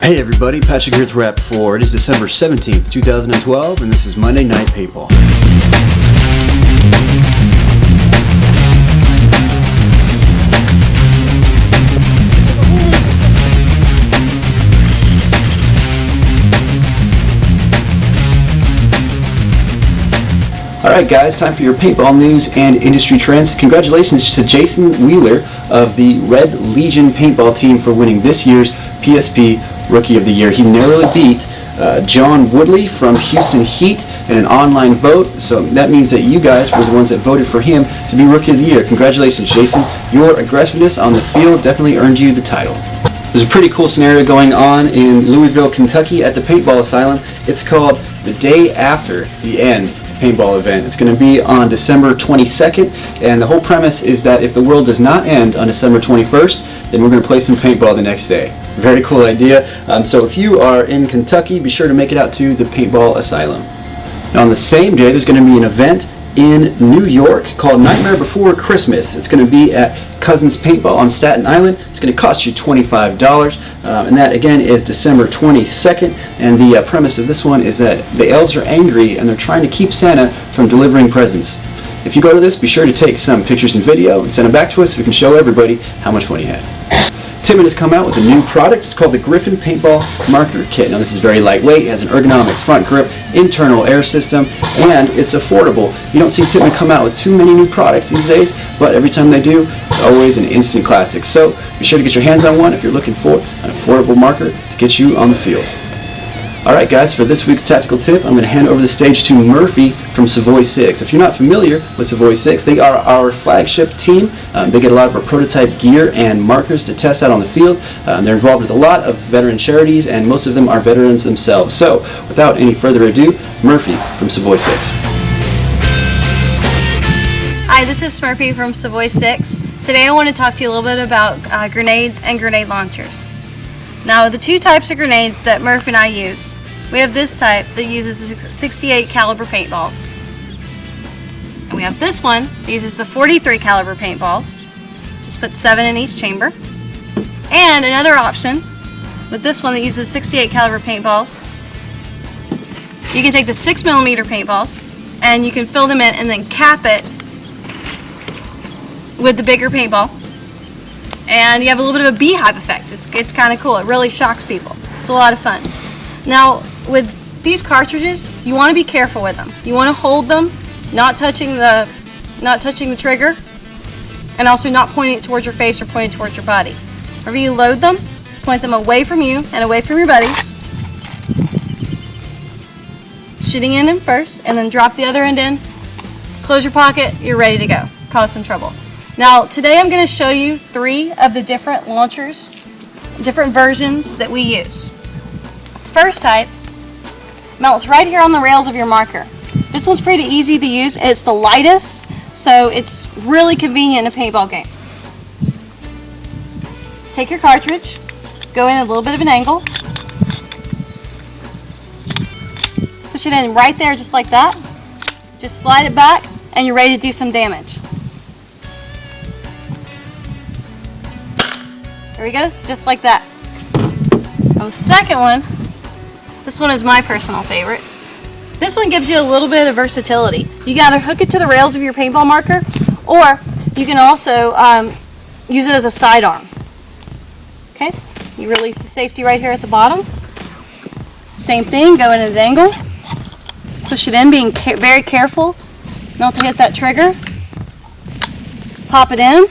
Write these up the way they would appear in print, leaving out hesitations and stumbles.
Hey everybody, Patrick here with Rap 4. It is December 17th, 2012, and this is Monday Night Paintball. Alright guys, time for your paintball news and industry trends. Congratulations to Jason Wheeler of the Red Legion paintball team for winning this year's PSP Rookie of the Year. He narrowly beat John Woodley from Houston Heat in an online vote, so that means that you guys were the ones that voted for him to be Rookie of the Year. Congratulations, Jason. Your aggressiveness on the field definitely earned you the title. There's a pretty cool scenario going on in Louisville, Kentucky at the Paintball Asylum. It's called The Day After the End paintball event. It's going to be on December 22nd, and the whole premise is that if the world does not end on December 21st, then we're going to play some paintball the next day. Very cool idea. So if you are in Kentucky, be sure to make it out to the Paintball Asylum. Now on the same day, there's going to be an event in New York called Nightmare Before Christmas. It's going to be at Cousins Paintball on Staten Island. It's going to cost you $25, and that again is December 22nd. And the premise of this one is that the elves are angry and they're trying to keep Santa from delivering presents. If you go to this, be sure to take some pictures and video and send them back to us so we can show everybody how much fun you had. Timin has come out with a new product. It's called the Griffin Paintball Marker Kit. Now this is very lightweight, it has an ergonomic front grip, internal air system, and it's affordable. You don't see Timin come out with too many new products these days, but every time they do, it's always an instant classic. So be sure to get your hands on one if you're looking for an affordable marker to get you on the field. Alright guys, for this week's tactical tip, I'm going to hand over the stage to Murphy from Savoy 6. If you're not familiar with Savoy 6, they are our flagship team. They get a lot of our prototype gear and markers to test out on the field. They're involved with a lot of veteran charities, and most of them are veterans themselves. So, without any further ado, Murphy from Savoy 6. Hi, this is Murphy from Savoy 6. Today I want to talk to you a little bit about grenades and grenade launchers. Now, the two types of grenades that Murph and I use, we have this type that uses 68 caliber paintballs. And we have this one that uses the 43 caliber paintballs. Just put 7 in each chamber. And another option with this one that uses 68 caliber paintballs, you can take the 6mm paintballs and you can fill them in and then cap it with the bigger paintball. And you have a little bit of a beehive effect. It's kind of cool. It really shocks people. It's a lot of fun. Now, with these cartridges, you want to be careful with them. You want to hold them, not touching the trigger, and also not pointing it towards your face or pointing it towards your body. Whenever you load them, point them away from you and away from your buddies. Shooting in them first, and then drop the other end in. Close your pocket. You're ready to go. Cause some trouble. Now, today I'm going to show you 3 of the different launchers, different versions that we use. The first type mounts right here on the rails of your marker. This one's pretty easy to use. It's the lightest, so it's really convenient in a paintball game. Take your cartridge, go in a little bit of an angle, push it in right there just like that. Just slide it back and you're ready to do some damage. There we go, just like that. Now the second one, this one is my personal favorite. This one gives you a little bit of versatility. You gotta hook it to the rails of your paintball marker, or you can also use it as a sidearm. Okay, you release the safety right here at the bottom. Same thing, go in at an angle, push it in, being very careful not to hit that trigger. Pop it in.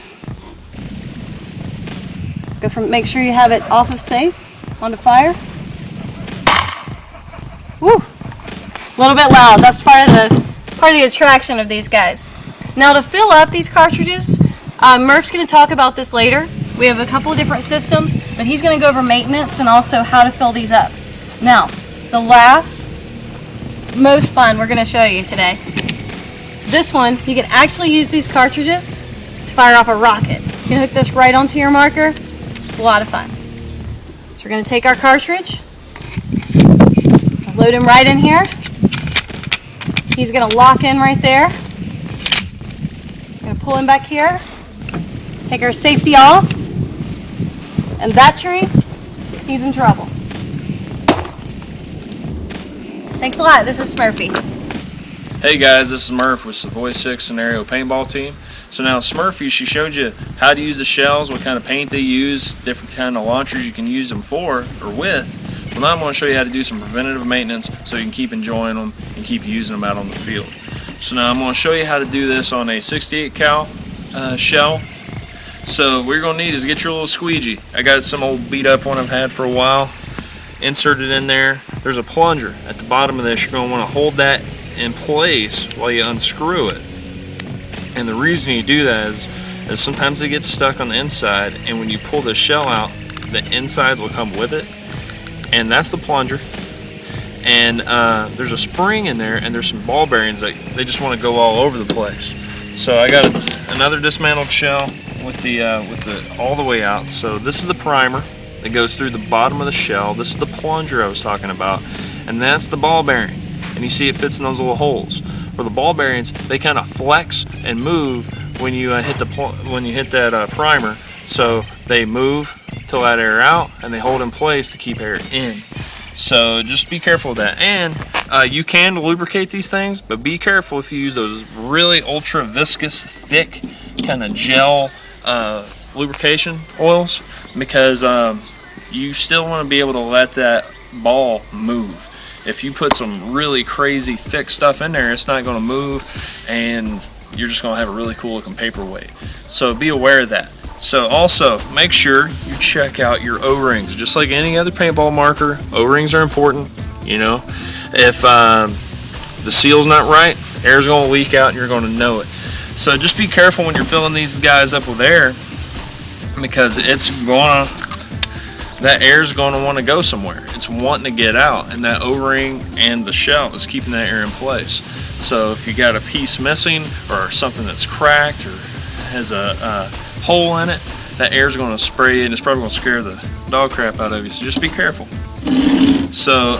Make sure you have it off of safe, onto fire. Woo! A little bit loud. That's part of the attraction of these guys. Now to fill up these cartridges, Murph's going to talk about this later. We have a couple of different systems, but he's going to go over maintenance and also how to fill these up. Now, the last, most fun we're going to show you today. This one, you can actually use these cartridges to fire off a rocket. You can hook this right onto your marker. It's a lot of fun. So we're going to take our cartridge, load him right in here. He's going to lock in right there. We're going to pull him back here, take our safety off, and that tree, he's in trouble. Thanks a lot. This is Smurfy. Hey guys, this is Murph with Savoy 6 Scenario Paintball Team. So now Smurfy, she showed you how to use the shells, what kind of paint they use, different kind of launchers you can use them for or with. Well, now I'm going to show you how to do some preventative maintenance so you can keep enjoying them and keep using them out on the field. So now I'm going to show you how to do this on a 68 cal shell. So what you're going to need is get your little squeegee. I got some old beat up one I've had for a while. Insert it in there. There's a plunger at the bottom of this. You're going to want to hold that in place while you unscrew it. And the reason you do that is sometimes it gets stuck on the inside, and when you pull the shell out, the insides will come with it, and that's the plunger. And there's a spring in there, and there's some ball bearings that they just want to go all over the place. So I got another dismantled shell with the all the way out. So this is the primer that goes through the bottom of the shell. This is the plunger I was talking about, and that's the ball bearing. And you see it fits in those little holes. Where the ball bearings, they kind of flex and move when you hit that primer. So they move to let air out, and they hold in place to keep air in. So just be careful of that. And you can lubricate these things, but be careful if you use those really ultra viscous, thick kind of gel lubrication oils, because you still want to be able to let that ball move. If you put some really crazy thick stuff in there, it's not going to move, and you're just going to have a really cool looking paperweight. So be aware of that. So also make sure you check out your O-rings. Just like any other paintball marker, O-rings are important. You know, if the seal's not right, air's going to leak out and you're going to know it. So just be careful when you're filling these guys up with air, because that air is going to want to go somewhere. It's wanting to get out, and that O-ring and the shell is keeping that air in place. So if you got a piece missing or something that's cracked or has a hole in it, that air is going to spray and it's probably going to scare the dog crap out of you. So just be careful. So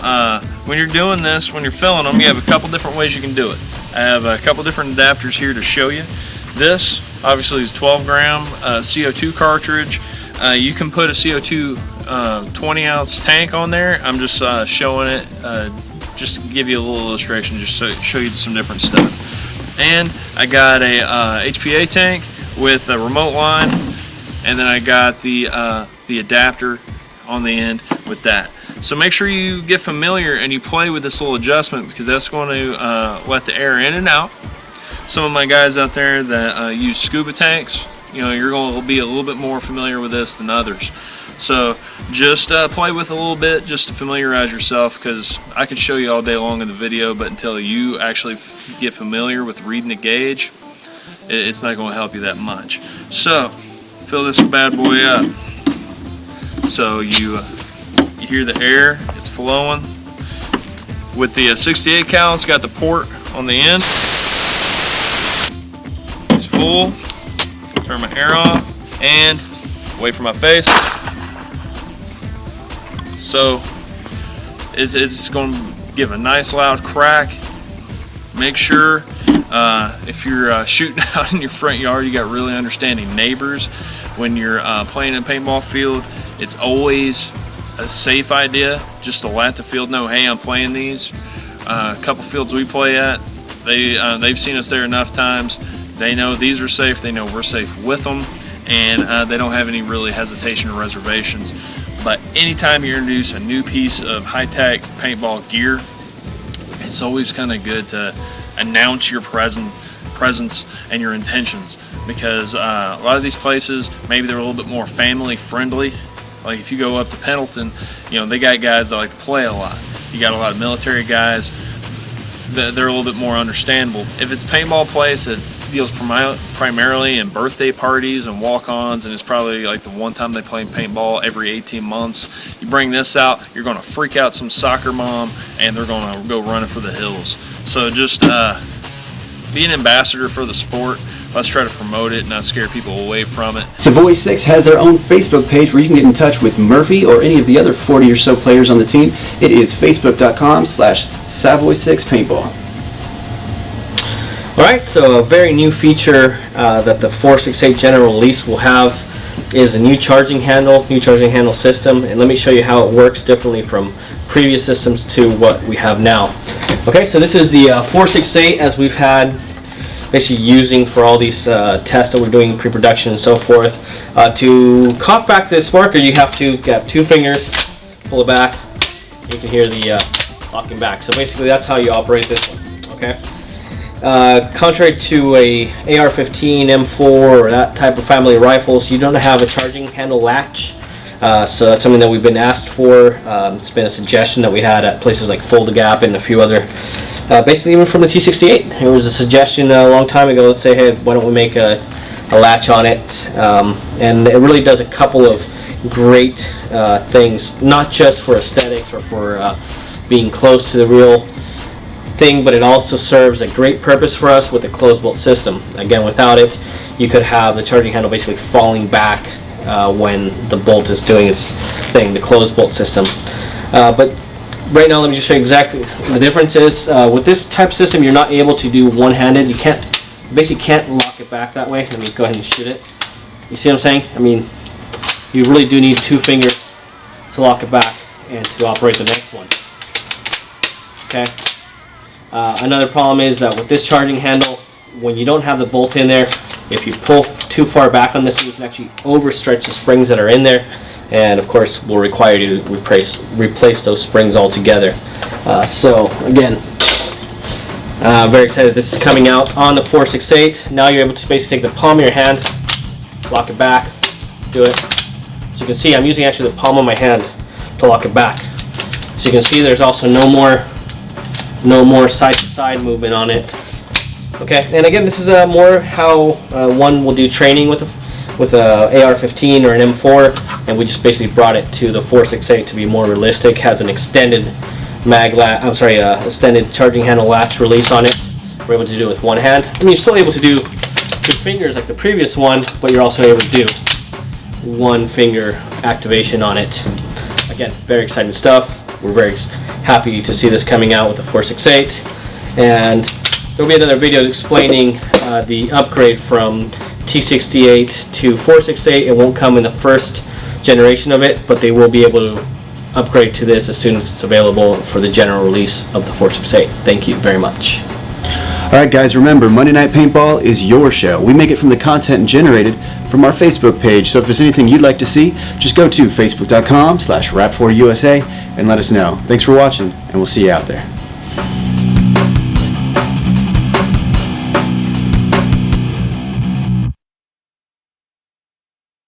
when you're doing this, when you're filling them, you have a couple different ways you can do it. I have a couple different adapters here to show you. This obviously is 12-gram CO2 cartridge. You can put a CO2 20-ounce tank on there. I'm just showing it just to give you a little illustration, just so show you some different stuff. And I got a HPA tank with a remote line, and then I got the adapter on the end with that. So make sure you get familiar and you play with this little adjustment, because that's going to let the air in and out. Some of my guys out there that use scuba tanks, you know, you're going to be a little bit more familiar with this than others. So just play with it a little bit just to familiarize yourself, because I could show you all day long in the video, but until you actually get familiar with reading the gauge, it's not going to help you that much. So fill this bad boy up. So you hear the air, it's flowing. With the 68 cal, it's got the port on the end. It's full. Turn my air off and wait for my face. So it's going to give a nice loud crack. Make sure if you're shooting out in your front yard, you got really understanding neighbors. When you're playing in a paintball field, it's always a safe idea just to let the field know, hey, I'm playing these. A couple fields we play at, they've seen us there enough times. They know these are safe. They know we're safe with them, and they don't have any really hesitation or reservations. But anytime you introduce a new piece of high-tech paintball gear, it's always kind of good to announce your presence and your intentions, because a lot of these places, maybe they're a little bit more family friendly. Like if you go up to Pendleton, you know, they got guys that like to play a lot. You got a lot of military guys. They're a little bit more understandable. If it's a paintball place that deals primarily in birthday parties and walk-ons, and it's probably like the one time they play paintball every 18 months, you bring this out, you're going to freak out some soccer mom, and they're going to go running for the hills. So just be an ambassador for the sport. Let's try to promote it and not scare people away from it. Savoy 6 has their own Facebook page where you can get in touch with Murphy or any of the other 40 or so players on the team. It is facebook.com/Savoy6Paintball. Alright, so a very new feature that the 468 general release will have is a new charging handle system, and let me show you how it works differently from previous systems to what we have now. Okay, so this is the 468 as we've had basically using for all these tests that we're doing in pre-production and so forth. To cock back this marker, you have to get 2 fingers, pull it back. You can hear the locking back. So basically that's how you operate this one. Okay. Contrary to a AR-15, M4, or that type of family of rifles, you don't have a charging handle latch. So that's something that we've been asked for. It's been a suggestion that we had at places like Fold the Gap and a few other, basically even from the T68. It was a suggestion a long time ago. Let's say, hey, why don't we make a latch on it? And it really does a couple of great things, not just for aesthetics or for being close to the real thing, but it also serves a great purpose for us with the closed bolt system. Again, without it, you could have the charging handle basically falling back when the bolt is doing its thing, the closed bolt system. But right now, let me just show you exactly the difference is with this type of system, you're not able to do one-handed. You basically can't lock it back that way. Let me go ahead and shoot it. You see what I'm saying? I mean, you really do need 2 fingers to lock it back and to operate the next one. Okay. Another problem is that with this charging handle, when you don't have the bolt in there, if you pull too far back on this, you can actually overstretch the springs that are in there, and of course will require you to replace those springs altogether. So again, very excited this is coming out on the 468. Now you're able to basically take the palm of your hand, lock it back, do it. As you can see, I'm using actually the palm of my hand to lock it back. So you can see there's also no more side-to-side movement on it. Okay, and again, this is more how one will do training with a AR-15 or an M4, and we just basically brought it to the 468 to be more realistic. Has an extended extended charging handle latch release on it. We're able to do it with one hand. I mean, you're still able to do 2 fingers like the previous one, but you're also able to do 1 finger activation on it. Again, very exciting stuff. We're very happy to see this coming out with the 468, and there'll be another video explaining the upgrade from T68 to 468. It won't come in the first generation of it, but they will be able to upgrade to this as soon as it's available for the general release of the 468. Thank you very much. Alright guys, remember, Monday Night Paintball is your show. We make it from the content generated from our Facebook page, so if there's anything you'd like to see, just go to facebook.com/rap4usa and let us know. Thanks for watching, and we'll see you out there.